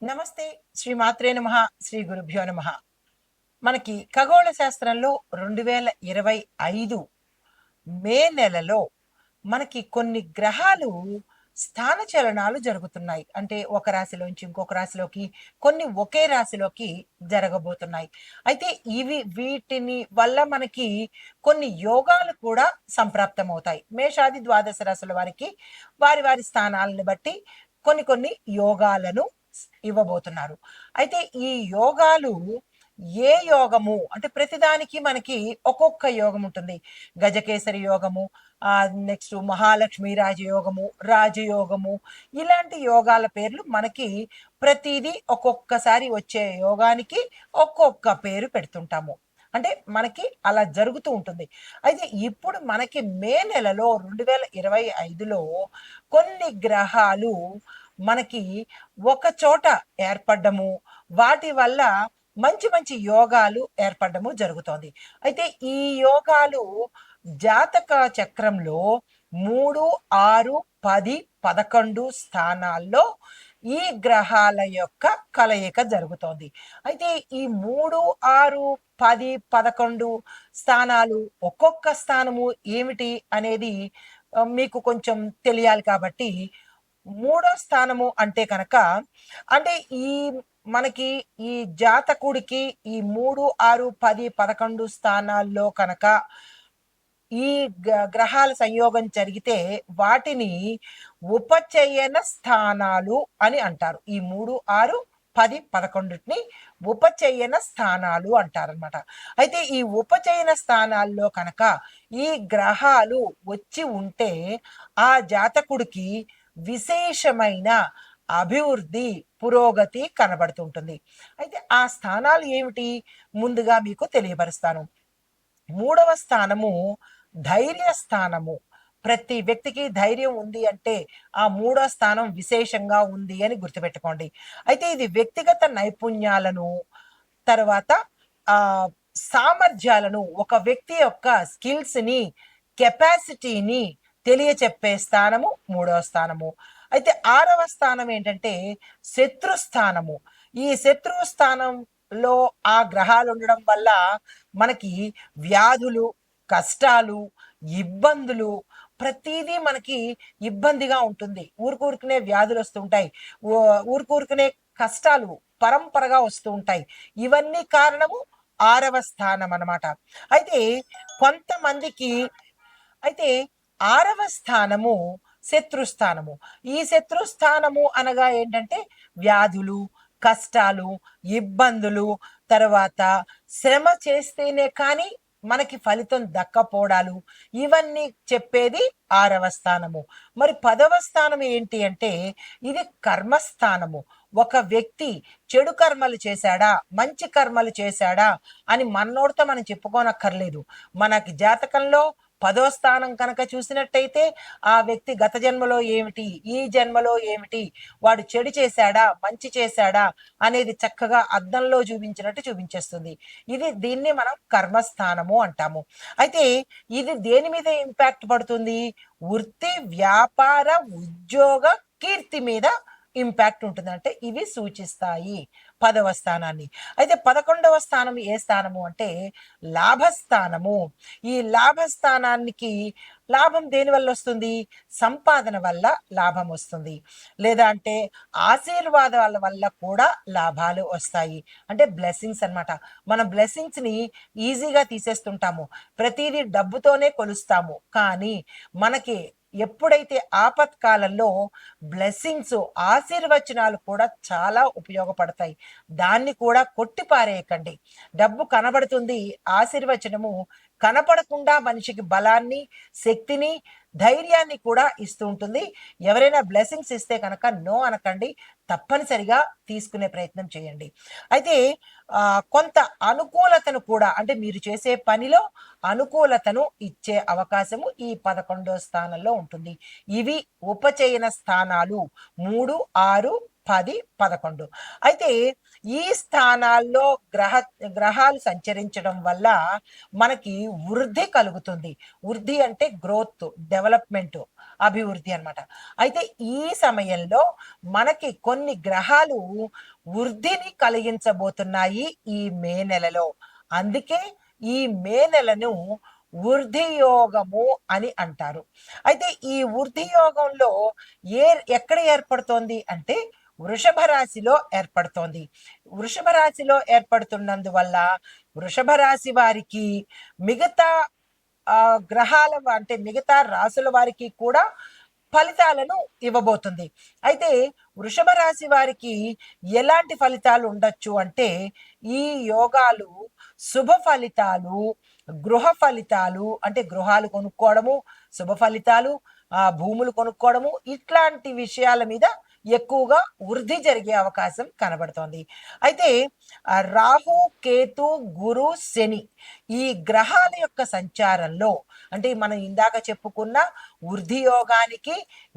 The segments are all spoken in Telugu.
నమస్తే. శ్రీ మాత్రే నమః. శ్రీ గురుభ్యో నమః. మనకి ఖగోళ శాస్త్రంలో 2025 మే నెలలో మనకి కొన్ని గ్రహాలు స్థాన చలనాలు జరుగుతున్నాయి. అంటే ఒక రాశిలోంచి ఇంకొక రాశిలోకి, కొన్ని ఒకే రాశిలోకి జరగబోతున్నాయి. అయితే వీటిని వల్ల మనకి కొన్ని యోగాలు కూడా సంప్రాప్తమవుతాయి. మేషాది ద్వాదశ రాశుల వారికి వారి వారి స్థానాలను బట్టి కొన్ని యోగాలను ఇవ్వబోతున్నారు. అయితే ఈ యోగాలు ఏ యోగము అంటే ప్రతిదానికి మనకి ఒక్కొక్క యోగం ఉంటుంది. గజకేసరి యోగము, నెక్స్ట్ మహాలక్ష్మి రాజయోగము, రాజయోగము, ఇలాంటి యోగాల పేర్లు మనకి ప్రతిదీ ఒక్కొక్కసారి వచ్చే యోగానికి ఒక్కొక్క పేరు పెడుతుంటాము. అంటే మనకి అలా జరుగుతూ ఉంటుంది. అయితే ఇప్పుడు మనకి మే నెలలో 2025లో కొన్ని గ్రహాలు మనకి ఒక చోట ఏర్పడ్డము, వాటి వల్ల మంచి మంచి యోగాలు ఏర్పడము జరుగుతోంది. అయితే ఈ యోగాలు జాతక చక్రంలో 3, 6, 10, 11 స్థానాల్లో ఈ గ్రహాల యొక్క కలయిక జరుగుతోంది. అయితే ఈ 3, 6, 10, 11 స్థానాలు ఒక్కొక్క స్థానము ఏమిటి అనేది మీకు కొంచెం తెలియాలి కాబట్టి, మూడో స్థానము అంటే కనుక, అంటే ఈ మనకి ఈ జాతకుడికి ఈ 3, 6, 10, 11 స్థానాల్లో కనుక ఈ గ్రహాల సంయోగం జరిగితే వాటిని ఉపచయన స్థానాలు అని అంటారు. ఈ 3, 6, 10, 11ని ఉపచయన స్థానాలు అంటారనమాట. అయితే ఈ ఉపచయన స్థానాల్లో కనుక ఈ గ్రహాలు వచ్చి ఉంటే ఆ జాతకుడికి విశేషమైన అభివృద్ధి, పురోగతి కనబడుతుంటుంది. అయితే ఆ స్థానాలు ఏమిటి ముందుగా మీకు తెలియపరుస్తాను. 3వ స్థానము ధైర్య స్థానము. ప్రతి వ్యక్తికి ధైర్యం ఉంది అంటే ఆ 3వ స్థానం విశేషంగా ఉంది అని గుర్తుపెట్టుకోండి. అయితే ఇది వ్యక్తిగత నైపుణ్యాలను, తర్వాత ఆ సామర్థ్యాలను, ఒక వ్యక్తి యొక్క స్కిల్స్ని, కెపాసిటీని తెలియచెప్పే స్థానము 3వ స్థానము. అయితే 6వ స్థానం ఏంటంటే శత్రుస్థానము. ఈ శత్రు స్థానంలో ఆ గ్రహాలు ఉండడం వల్ల మనకి వ్యాధులు, కష్టాలు, ఇబ్బందులు, ప్రతిదీ మనకి ఇబ్బందిగా ఉంటుంది. ఊరుకూరుకునే వ్యాధులు వస్తుంటాయి, ఊరుకూరుకునే కష్టాలు పరంపరగా వస్తూ ఉంటాయి. ఇవన్నీ కారణము 6వ స్థానం అన్నమాట. అయితే కొంతమందికి అయితే 6వ స్థానము శత్రుస్థానము. ఈ శత్రుస్థానము అనగా ఏంటంటే వ్యాధులు, కష్టాలు, ఇబ్బందులు, తర్వాత శ్రమ చేస్తేనే కానీ మనకి ఫలితం దక్కపోవడాలు, ఇవన్నీ చెప్పేది 6వ స్థానము. మరి 10వ స్థానం ఏంటి అంటే ఇది కర్మస్థానము. ఒక వ్యక్తి చెడు కర్మలు చేశాడా, మంచి కర్మలు చేశాడా అని మనోడితో మనం చెప్పుకోనక్కర్లేదు. మనకి జాతకంలో 10వ స్థానం కనుక చూసినట్టయితే ఆ వ్యక్తి గత జన్మలో ఏమిటి, ఈ జన్మలో ఏమిటి, వాడు చెడు చేశాడా, మంచి చేశాడా అనేది చక్కగా అద్దంలో చూపించినట్టు చూపించేస్తుంది. దీన్ని మనం కర్మస్థానము అంటాము. అయితే ఇది దేని మీద ఇంపాక్ట్ పడుతుంది? వృత్తి, వ్యాపార, ఉద్యోగ, కీర్తి మీద ఇంపాక్ట్ ఉంటుంది. అంటే ఇవి సూచిస్తాయి 10వ స్థానాన్ని. అయితే 11వ స్థానం ఏ స్థానము అంటే లాభస్థానము. ఈ లాభస్థానానికి లాభం దేని వల్ల వస్తుంది? సంపాదన వల్ల లాభం వస్తుంది. లేదా అంటే ఆశీర్వాదాల వల్ల కూడా లాభాలు వస్తాయి. అంటే బ్లెస్సింగ్స్ అన్నమాట. మనం బ్లెస్సింగ్స్ని ఈజీగా తీసేస్తుంటాము. ప్రతిదీ డబ్బుతోనే కొలుస్తాము. కానీ మనకి ఎప్పుడైతే ఆపత్కాలంలో బ్లెస్సింగ్స్, ఆశీర్వచనాలు కూడా చాలా ఉపయోగపడతాయి. దాన్ని కూడా కొట్టిపారేయకండి. డబ్బు కనబడుతుంది, ఆశీర్వచనము కనపడకుండా మనిషికి బలాన్ని, శక్తిని, ధైర్యాన్ని కూడా ఇస్తూ ఉంటుంది. ఎవరైనా బ్లెస్సింగ్స్ ఇస్తే కనుక నో అనకండి, తప్పనిసరిగా తీసుకునే ప్రయత్నం చేయండి. అయితే కొంత అనుకూలతను కూడా, అంటే మీరు చేసే పనిలో అనుకూలతను ఇచ్చే అవకాశము ఈ 11వ స్థానంలో ఉంటుంది. ఇవి ఉపచయన స్థానాలు 3, 6, 10, 11. అయితే ఈ స్థానాల్లో గ్రహాలు సంచరించడం వల్ల మనకి వృద్ధి కలుగుతుంది. వృద్ధి అంటే గ్రోత్, డెవలప్మెంట్, అభివృద్ధి అన్నమాట. అయితే ఈ సమయంలో మనకి కొన్ని గ్రహాలు వృద్ధిని కలిగించబోతున్నాయి ఈ మే నెలలో. అందుకే ఈ మే నెలను వృద్ధి యోగము అని అంటారు. అయితే ఈ వృద్ధి యోగంలో ఎక్కడ ఏర్పడుతోంది అంటే వృషభ రాశిలో ఏర్పడుతోంది. వృషభ రాశిలో ఏర్పడుతున్నందువల్ల వృషభ రాశి వారికి మిగతా గ్రహాల అంటే మిగతా రాసుల వారికి కూడా ఫలితాలను ఇవ్వబోతుంది. అయితే వృషభ రాశి వారికి ఎలాంటి ఫలితాలు ఉండొచ్చు అంటే ఈ యోగాలు శుభ ఫలితాలు, గృహ ఫలితాలు అంటే గృహాలు కొనుక్కోవడము, శుభ ఫలితాలు, భూములు కొనుక్కోవడము, ఇట్లాంటి విషయాల మీద ఎక్కువగా వృద్ధి జరిగే అవకాశం కనబడుతోంది. అయితే రాహు, కేతు, గురు, శని ఈ గ్రహాల యొక్క సంచారంలో అంటే మనం ఇందాక చెప్పుకున్న వృద్ధి యోగానికి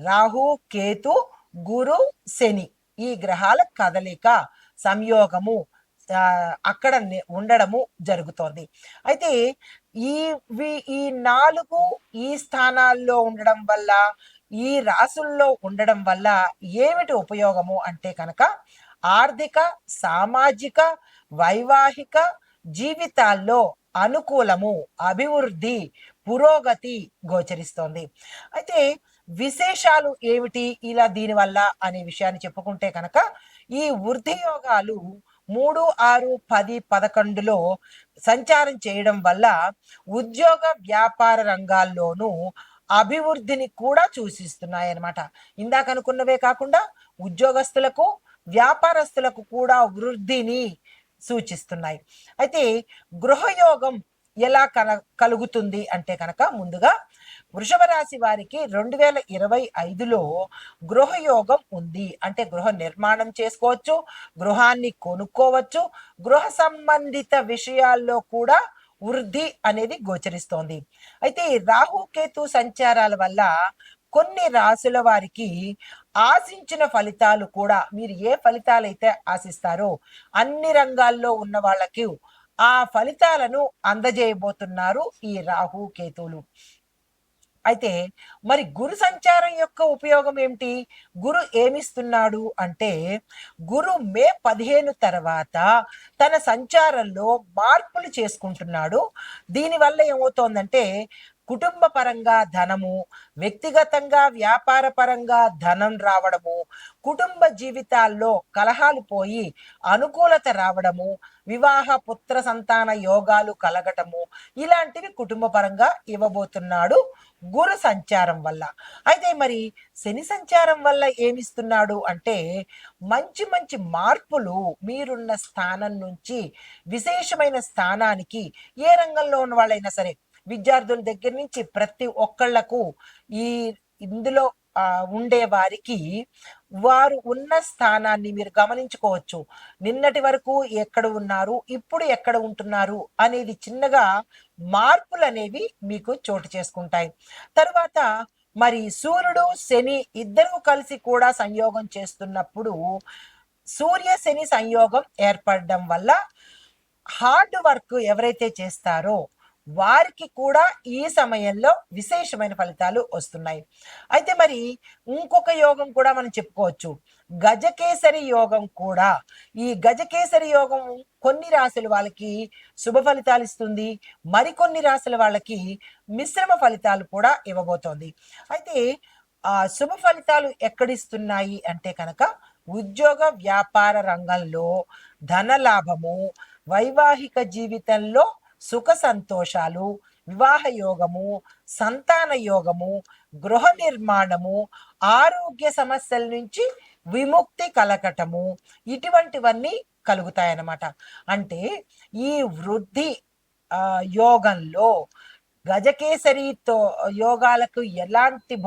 రాహు, కేతు, గురు, శని ఈ గ్రహాల కదలిక, సంయోగము అక్కడ ఉండడము జరుగుతోంది. అయితే ఈ 4 ఈ స్థానాల్లో ఉండడం వల్ల, ఈ రాసుల్లో ఉండడం వల్ల ఏమిటి ఉపయోగము అంటే కనుక ఆర్థిక, సామాజిక, వైవాహిక జీవితాల్లో అనుకూలము, అభివృద్ధి, పురోగతి గోచరిస్తోంది. అయితే విశేషాలు ఏమిటి ఇలా దీనివల్ల అనే విషయాన్ని చెప్పుకుంటే కనుక ఈ వృద్ధి యోగాలు 3, 6, 10, 11లో సంచారం చేయడం వల్ల ఉద్యోగ వ్యాపార రంగాల్లోనూ అభివృద్ధిని కూడా సూచిస్తున్నాయి అన్నమాట. ఇందాక అనుకున్నవే కాకుండా ఉద్యోగస్తులకు, వ్యాపారస్తులకు కూడా వృద్ధిని సూచిస్తున్నాయి. అయితే గృహయోగం ఎలా కలుగుతుంది అంటే కనుక ముందుగా వృషభ రాశి వారికి 2025లో గృహయోగం ఉంది. అంటే గృహ నిర్మాణం చేసుకోవచ్చు, గృహాన్ని కొనుక్కోవచ్చు, గృహ సంబంధిత విషయాల్లో కూడా వృద్ధి అనేది గోచరిస్తోంది. అయితే రాహుకేతు సంచారాల వల్ల కొన్ని రాసుల వారికి ఆశించిన ఫలితాలు కూడా మీరు ఏ ఫలితాలు అయితే ఆశిస్తారో అన్ని రంగాల్లో ఉన్న వాళ్ళకి ఆ ఫలితాలను అందజేయబోతున్నారు ఈ రాహు కేతువులు. అయితే మరి గురు సంచారం యొక్క ఉపయోగం ఏమిటి? గురు ఏమిస్తున్నాడు అంటే గురు మే 15 తర్వాత తన సంచారంలో మార్పులు చేసుకుంటున్నాడు. దీనివల్ల ఏమవుతోందంటే కుటుంబ పరంగా ధనము, వ్యక్తిగతంగా వ్యాపార పరంగా ధనం రావడము, కుటుంబ జీవితాల్లో కలహాలు పోయి అనుకూలత రావడము, వివాహ పుత్ర సంతాన యోగాలు కలగటము, ఇలాంటివి కుటుంబ పరంగా ఇవ్వబోతున్నాడు గురు సంచారం వల్ల. అయితే మరి శని సంచారం వల్ల ఏమిస్తున్నాడు అంటే మంచి మంచి మార్పులు మీరున్న స్థానం నుంచి విశేషమైన స్థానానికి ఏ రంగంలో ఉన్న వాళ్ళైనా సరే విద్యార్థుల దగ్గర నుంచి ప్రతి ఒక్కళ్లకు ఇందులో ఉండే వారికి వారు ఉన్న స్థానాన్ని మీరు గమనించుకోవచ్చు. నిన్నటి వరకు ఎక్కడ ఉన్నారు, ఇప్పుడు ఎక్కడ ఉంటున్నారు అనేది చిన్నగా మార్పులు అనేవి మీకు చోటు చేసుకుంటాయి. తర్వాత మరి సూర్యుడు శని ఇద్దరు కలిసి కూడా సంయోగం చేస్తున్నప్పుడు సూర్య శని సంయోగం ఏర్పడడం వల్ల హార్డ్ వర్క్ ఎవరైతే చేస్తారో వారికి కూడా ఈ సమయంలో విశేషమైన ఫలితాలు వస్తున్నాయి. అయితే మరి ఇంకొక యోగం కూడా మనం చెప్పుకోవచ్చు, గజకేసరి యోగం కూడా. ఈ గజకేసరి యోగం కొన్ని రాశుల వాళ్ళకి శుభ ఫలితాలు ఇస్తుంది, మరికొన్ని రాశుల వాళ్ళకి మిశ్రమ ఫలితాలు కూడా ఇవ్వబోతోంది. అయితే శుభ ఫలితాలు ఎక్కడిస్తున్నాయి అంటే కనుక ఉద్యోగ వ్యాపార రంగంలో ధన లాభము, వైవాహిక జీవితంలో సుఖ సంతోషాలు, వివాహ యోగము, సంతాన యోగము, గృహ నిర్మాణము, ఆరోగ్య సమస్యల నుంచి విముక్తి కలగటము, ఇటువంటివన్నీ కలుగుతాయన్నమాట. అంటే ఈ వృద్ధి యోగంలో గజకేసరితో యోగాలకు ఎలాంటి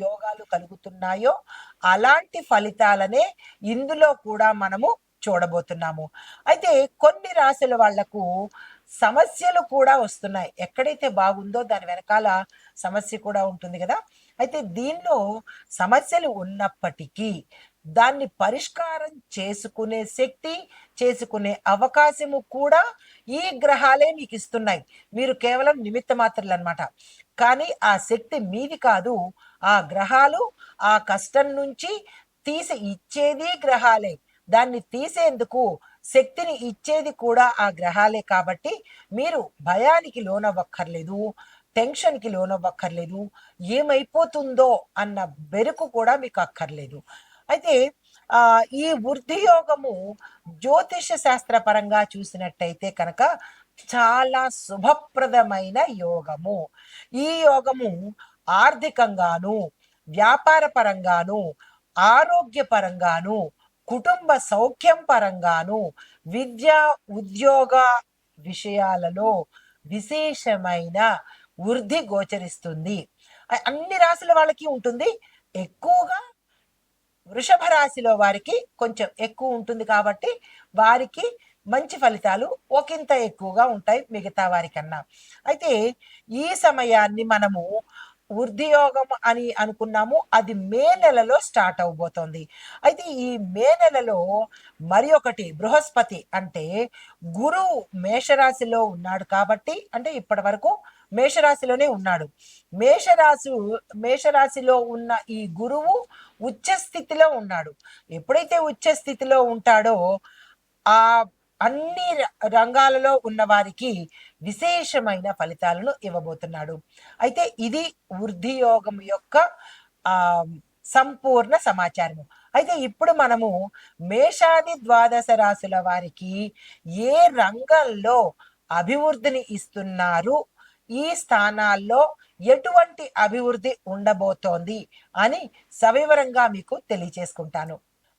యోగాలు కలుగుతున్నాయో అలాంటి ఫలితాలనే ఇందులో కూడా మనము చూడబోతున్నాము. అయితే కొన్ని రాశుల వాళ్లకు సమస్యలు కూడా వస్తున్నాయి. ఎక్కడైతే బాగుందో దాని వెనకాల సమస్య కూడా ఉంటుంది కదా. అయితే దీనిలో సమస్యలు ఉన్నప్పటికీ దాన్ని పరిష్కారం చేసుకునే శక్తి, చేసుకునే అవకాశము కూడా ఈ గ్రహాలే మీకు ఇస్తున్నాయి. మీరు కేవలం నిమిత్త మాత్రులనమాట. కానీ ఆ శక్తి మీది కాదు. ఆ గ్రహాలు ఆ కష్టం నుంచి తీసి ఇచ్చేది గ్రహాలే. దాన్ని తీసేందుకు శక్తిని ఇచ్చేది కూడా ఆ గ్రహాలే కాబట్టి మీరు భయానికి లోనవ్వక్కర్లేదు, టెన్షన్‌కి లోనవ్వక్కర్లేదు. ఏమైపోతుందో అన్న బెరుకు కూడా మీకు అక్కర్లేదు. అయితే ఈ వృద్ధి యోగము జ్యోతిష శాస్త్ర పరంగా చూసినట్టయితే కనుక చాలా శుభప్రదమైన యోగము. ఈ యోగము ఆర్థికంగాను, వ్యాపార పరంగాను, ఆరోగ్యపరంగాను, కుటుంబ సౌఖ్యం పరంగాను, విద్య, ఉద్యోగ విషయాలలో విశేషమైన వృద్ధి గోచరిస్తుంది. అన్ని రాశుల వాళ్ళకి ఉంటుంది. ఎక్కువగా వృషభ రాశిలో వారికి కొంచెం ఎక్కువ ఉంటుంది కాబట్టి వారికి మంచి ఫలితాలు ఒకంత ఎక్కువగా ఉంటాయి మిగతా వారికన్నా. అయితే ఈ సమయాన్ని మనము వృద్ధియోగం అని అనుకున్నాము. అది మే నెలలో స్టార్ట్ అవబోతోంది. అయితే ఈ మే నెలలో మరి ఒకటి బృహస్పతి అంటే గురువు మేషరాశిలో ఉన్నాడు కాబట్టి, అంటే ఇప్పటి వరకు మేషరాశిలోనే ఉన్నాడు. మేషరాశి మేషరాశిలో ఉన్న ఈ గురువు ఉచ్చ స్థితిలో ఉన్నాడు. ఎప్పుడైతే ఉచ్చ స్థితిలో ఉంటాడో ఆ అన్ని రంగాలలో ఉన్న వారికి విశేషమైన ఫలితాలను ఇవ్వబోతున్నాడు. అయితే ఇది వృద్ధి యోగం యొక్క ఆ సంపూర్ణ సమాచారము. అయితే ఇప్పుడు మనము మేషాది ద్వాదశ రాశుల వారికి ఏ రంగంలో అభివృద్ధిని ఇస్తున్నారు, ఈ స్థానాల్లో ఎటువంటి అభివృద్ధి ఉండబోతోంది అని సవివరంగా మీకు తెలియచేసుకుంటాను.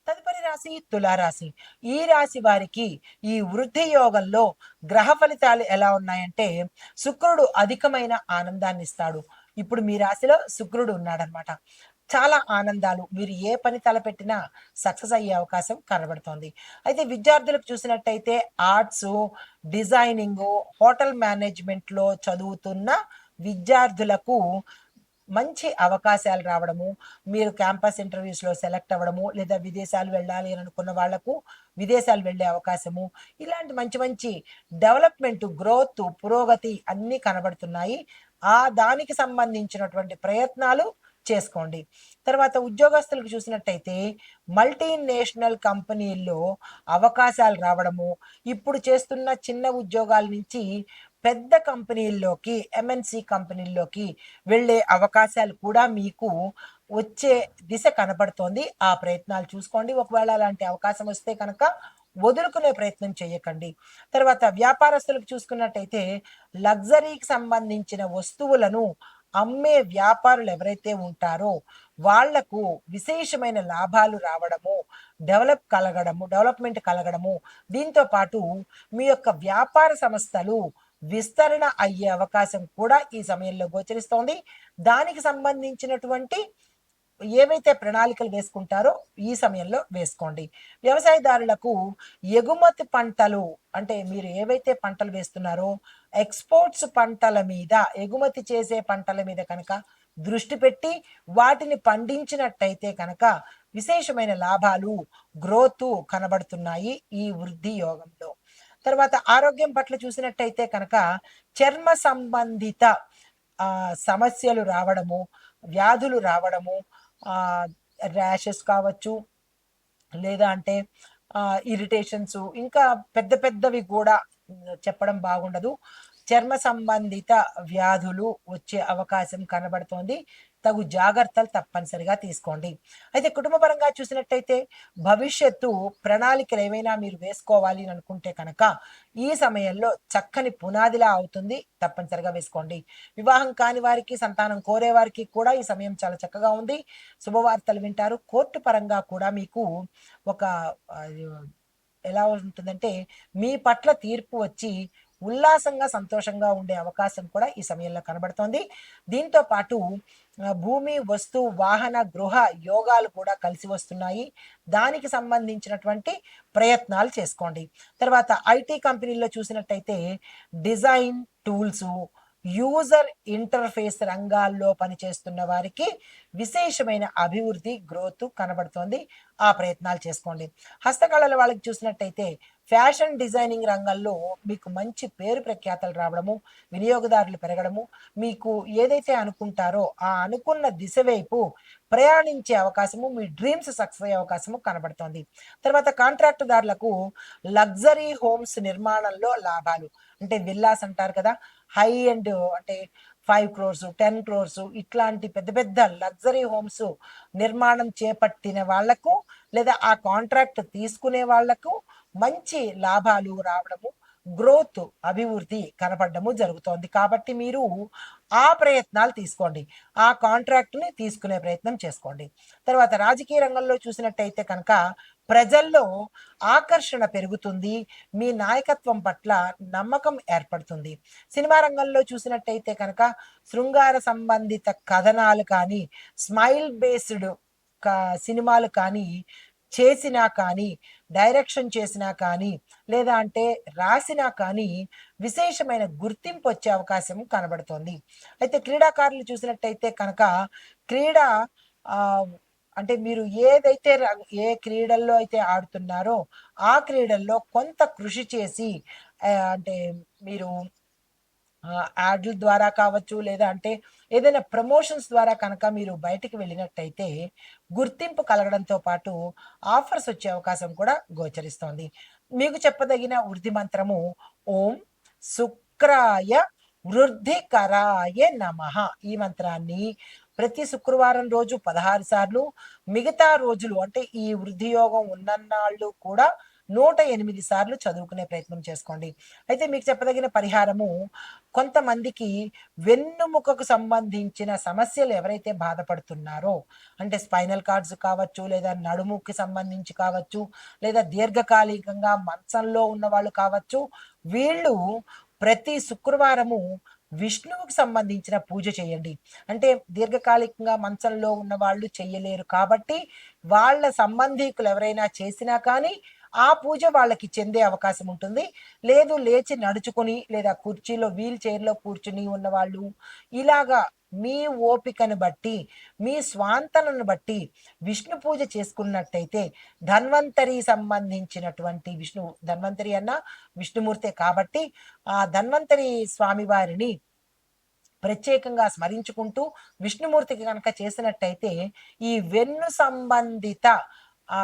తదుపరి రాశి తులారాశి. ఈ రాశి వారికి ఈ వృద్ధి యోగంలో గ్రహ ఫలితాలు ఎలా ఉన్నాయంటే శుక్రుడు అధికమైన ఆనందాన్ని ఇస్తాడు. ఇప్పుడు మీ రాశిలో శుక్రుడు ఉన్నాడనమాట. చాలా ఆనందాలు, మీరు ఏ పని తలపెట్టినా సక్సెస్ అయ్యే అవకాశం కనబడుతోంది. అయితే విద్యార్థులకు చూసినట్టయితే ఆర్ట్స్, డిజైనింగ్, హోటల్ మేనేజ్మెంట్లో చదువుతున్న విద్యార్థులకు మంచి అవకాశాలు రావడము, మీరు క్యాంపస్ ఇంటర్వ్యూస్‌లో సెలెక్ట్ అవ్వడము, లేదా విదేశాలు వెళ్ళాలి అని అనుకున్న వాళ్ళకు విదేశాలు వెళ్ళే అవకాశము, ఇలాంటి మంచి మంచి డెవలప్‌మెంట్, గ్రోత్, పురోగతి అన్నీ కనబడుతున్నాయి. దానికి సంబంధించినటువంటి ప్రయత్నాలు చేసుకోండి. తర్వాత ఉద్యోగస్తులకు చూసినట్టయితే మల్టీనేషనల్ కంపెనీల్లో అవకాశాలు రావడము, ఇప్పుడు చేస్తున్న చిన్న ఉద్యోగాల నుంచి పెద్ద కంపెనీల్లోకి, ఎంఎన్‌సి కంపెనీల్లోకి వెళ్ళే అవకాశాలు కూడా మీకు వచ్చే దిశ కనపడుతోంది. ఆ ప్రయత్నాలు చూసుకోండి. ఒకవేళ అలాంటి అవకాశం వస్తే కనుక వదులుకునే ప్రయత్నం చేయకండి. తర్వాత వ్యాపారస్తులకు చూసుకున్నట్టయితే లగ్జరీకి సంబంధించిన వస్తువులను అమ్మే వ్యాపారులు ఎవరైతే ఉంటారో వాళ్లకు విశేషమైన లాభాలు రావడము, డెవలప్మెంట్ కలగడము, దీంతో పాటు మీ యొక్క వ్యాపార సంస్థలు విస్తరణ అయ్యే అవకాశం కూడా ఈ సమయంలో గోచరిస్తోంది. దానికి సంబంధించినటువంటి ఏవైతే ప్రణాళికలు వేసుకుంటారో ఈ సమయంలో వేసుకోండి. వ్యవసాయదారులకు ఎగుమతి పంటలు, అంటే మీరు ఏవైతే పంటలు వేస్తున్నారో ఎక్స్‌పోర్ట్స్ పంటల మీద, ఎగుమతి చేసే పంటల మీద కనుక దృష్టి పెట్టి వాటిని పండించినట్టయితే కనుక విశేషమైన లాభాలు, గ్రోత్ కనబడుతున్నాయి ఈ వృద్ధి యోగంలో. తర్వాత ఆరోగ్యం పట్ల చూసినట్టయితే కనుక చర్మ సంబంధిత సమస్యలు రావడము, వ్యాధులు రావడము, ర్యాషెస్ కావచ్చు, లేదా అంటే ఇరిటేషన్స్, ఇంకా పెద్ద పెద్దవి కూడా చెప్పడం బాగుండదు. చర్మ సంబంధిత వ్యాధులు వచ్చే అవకాశం కనబడుతోంది. తగు జాగ్రత్తలు తప్పనిసరిగా తీసుకోండి. అయితే కుటుంబ పరంగా చూసినట్టయితే భవిష్యత్తు ప్రణాళికలు ఏవైనా మీరు వేసుకోవాలి అని అనుకుంటే కనుక ఈ సమయంలో చక్కని పునాదిలా అవుతుంది. తప్పనిసరిగా వేసుకోండి. వివాహం కాని వారికి, సంతానం కోరే వారికి కూడా ఈ సమయం చాలా చక్కగా ఉంది. శుభవార్తలు వింటారు. కోర్టు పరంగా కూడా మీకు ఒక ఎలా ఉంటుందంటే మీ పట్ల తీర్పు వచ్చి ఉల్లాసంగా, సంతోషంగా ఉండే అవకాశం కూడా ఈ సమయంలో కనబడుతోంది. దీంతో పాటు భూమి, వస్తు, వాహన, గృహ యోగాలు కూడా కలిసి వస్తున్నాయి. దానికి సంబంధించినటువంటి ప్రయత్నాలు చేసుకోండి. తర్వాత ఐటీ కంపెనీల్లో చూసినట్టయితే డిజైన్ టూల్సు, యూజర్ ఇంటర్ఫేస్ రంగాల్లో పనిచేస్తున్న వారికి విశేషమైన అభివృద్ధి గ్రోత్ కనబడుతోంది. ఆ ప్రయత్నాలు చేసుకోండి. హస్తకళల వాళ్ళకి చూసినట్టయితే ఫ్యాషన్ డిజైనింగ్ రంగంలో మీకు మంచి పేరు ప్రఖ్యాతలు రావడము, వినియోగదారులు పెరగడము, మీకు ఏదైతే అనుకుంటారో ఆ అనుకున్న దిశ వైపు ప్రయాణించే అవకాశము, మీ డ్రీమ్స్ సక్సెస్ అయ్యే అవకాశము కనబడుతోంది. తర్వాత కాంట్రాక్టుదారులకు లగ్జరీ హోమ్స్ నిర్మాణంలో లాభాలు, అంటే విల్లాస్ అంటారు కదా, హై అండ్ అంటే 5 crores 10 crores ఇట్లాంటి పెద్ద పెద్ద లగ్జరీ హోమ్స్ నిర్మాణం చేపట్టిన వాళ్లకు లేదా ఆ కాంట్రాక్ట్ తీసుకునే వాళ్లకు మంచి లాభాలు రావడము, గ్రోత్ అభివృద్ధి కనపడము జరుగుతోంది. కాబట్టి మీరు ఆ ప్రయత్నాలు తీసుకోండి, ఆ కాంట్రాక్ట్ని తీసుకునే ప్రయత్నం చేసుకోండి. తర్వాత రాజకీయ రంగంలో చూసినట్టయితే కనుక ప్రజల్లో ఆకర్షణ పెరుగుతుంది, మీ నాయకత్వం పట్ల నమ్మకం ఏర్పడుతుంది. సినిమా రంగంలో చూసినట్టయితే కనుక శృంగార సంబంధిత కథనాలు కానీ, స్మైల్ బేస్డ్ సినిమాలు కానీ చేసినా కానీ, డైరెక్షన్ చేసినా కానీ, లేదా అంటే రాసినా కానీ విశేషమైన గుర్తింపు వచ్చే అవకాశం కనబడుతోంది. అయితే క్రీడాకారులు చూసినట్టయితే కనుక క్రీడా అంటే మీరు ఏదైతే ఏ క్రీడల్లో అయితే ఆడుతున్నారో ఆ క్రీడల్లో కొంత కృషి చేసి అంటే మీరు యాడ్ల ద్వారా కావచ్చు, లేదా అంటే ఏదైనా ప్రమోషన్స్ ద్వారా కనుక మీరు బయటికి వెళ్ళినట్టయితే గుర్తింపు కలగడంతో పాటు ఆఫర్స్ వచ్చే అవకాశం కూడా గోచరిస్తోంది. మీకు చెప్పదగిన వృద్ధి మంత్రము ఓం శుక్రాయ వృద్ధికరాయ నమః. ఈ మంత్రాన్ని ప్రతి శుక్రవారం రోజు 16 సార్లు, మిగతా రోజులు అంటే ఈ వృద్ధి యోగం ఉన్నన్నాళ్ళు కూడా 108 సార్లు చదువుకునే ప్రయత్నం చేసుకోండి. అయితే మీకు చెప్పదగిన పరిహారము, కొంతమందికి వెన్నుముకకు సంబంధించిన సమస్యలు ఎవరైతే బాధపడుతున్నారో, అంటే స్పైనల్ కార్డ్స్ కావచ్చు, లేదా నడుముకి సంబంధించి కావచ్చు, లేదా దీర్ఘకాలికంగా మంచంలో ఉన్న వాళ్ళు కావచ్చు, వీళ్ళు ప్రతి శుక్రవారము విష్ణువుకి సంబంధించిన పూజ చేయండి. అంటే దీర్ఘకాలికంగా మంచంలో ఉన్న వాళ్ళు చెయ్యలేరు కాబట్టి వాళ్ళ సంబంధీకులు ఎవరైనా చేసినా కానీ ఆ పూజ వాళ్ళకి చెందే అవకాశం ఉంటుంది. లేదు లేచి నడుచుకుని లేదా కుర్చీలో వీల్ చైర్లో కూర్చుని ఉన్నవాళ్ళు ఇలాగా మీ ఓపికను బట్టి, మీ స్వాంతనను బట్టి విష్ణు పూజ చేసుకున్నట్టయితే ధన్వంతరి సంబంధించినటువంటి ధన్వంతరి అన్న విష్ణుమూర్తే కాబట్టి ఆ ధన్వంతరి స్వామివారిని ప్రత్యేకంగా స్మరించుకుంటూ విష్ణుమూర్తికి కనుక చేసినట్టయితే ఈ వెన్ను సంబంధిత ఆ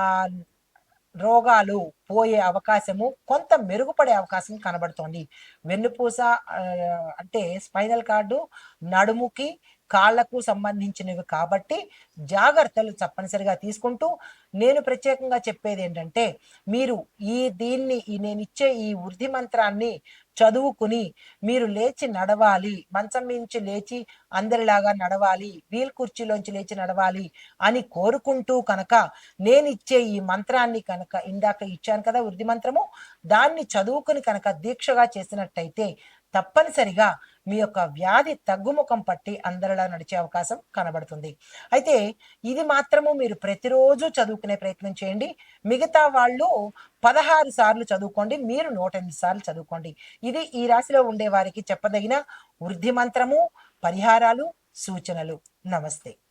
రోగాలు పోయే అవకాశము, కొంత మెరుగుపడే అవకాశం కనబడుతోంది. వెన్నుపూస అంటే స్పైనల్ కార్డు నడుముకి కాళ్లకు సంబంధించినవి కాబట్టి జాగ్రత్తలు తప్పనిసరిగా తీసుకుంటూ, నేను ప్రత్యేకంగా చెప్పేది ఏంటంటే మీరు నేను ఇచ్చే ఈ వృద్ధి మంత్రాన్ని చదువుకుని మీరు లేచి నడవాలి, మంచం నుంచి లేచి అందరిలాగా నడవాలి, వీల్ కుర్చీలోంచి లేచి నడవాలి అని కోరుకుంటూ కనుక నేను ఇచ్చే ఈ మంత్రాన్ని కనుక ఇందాక ఇచ్చాను కదా వృద్ధి మంత్రము, దాన్ని చదువుకుని కనుక దీక్షగా చేసినట్టయితే తప్పనిసరిగా మీ యొక్క వ్యాధి తగ్గుముఖం పట్టి అందరిలా నడిచే అవకాశం కనబడుతుంది. అయితే ఇది మాత్రము మీరు ప్రతిరోజు చదువుకునే ప్రయత్నం చేయండి. మిగతా వాళ్ళు 16 సార్లు చదువుకోండి, మీరు 108 సార్లు చదువుకోండి. ఇది ఈ రాశిలో ఉండే వారికి చెప్పదగిన వృద్ధి మంత్రము, పరిహారాలు, సూచనలు. నమస్తే.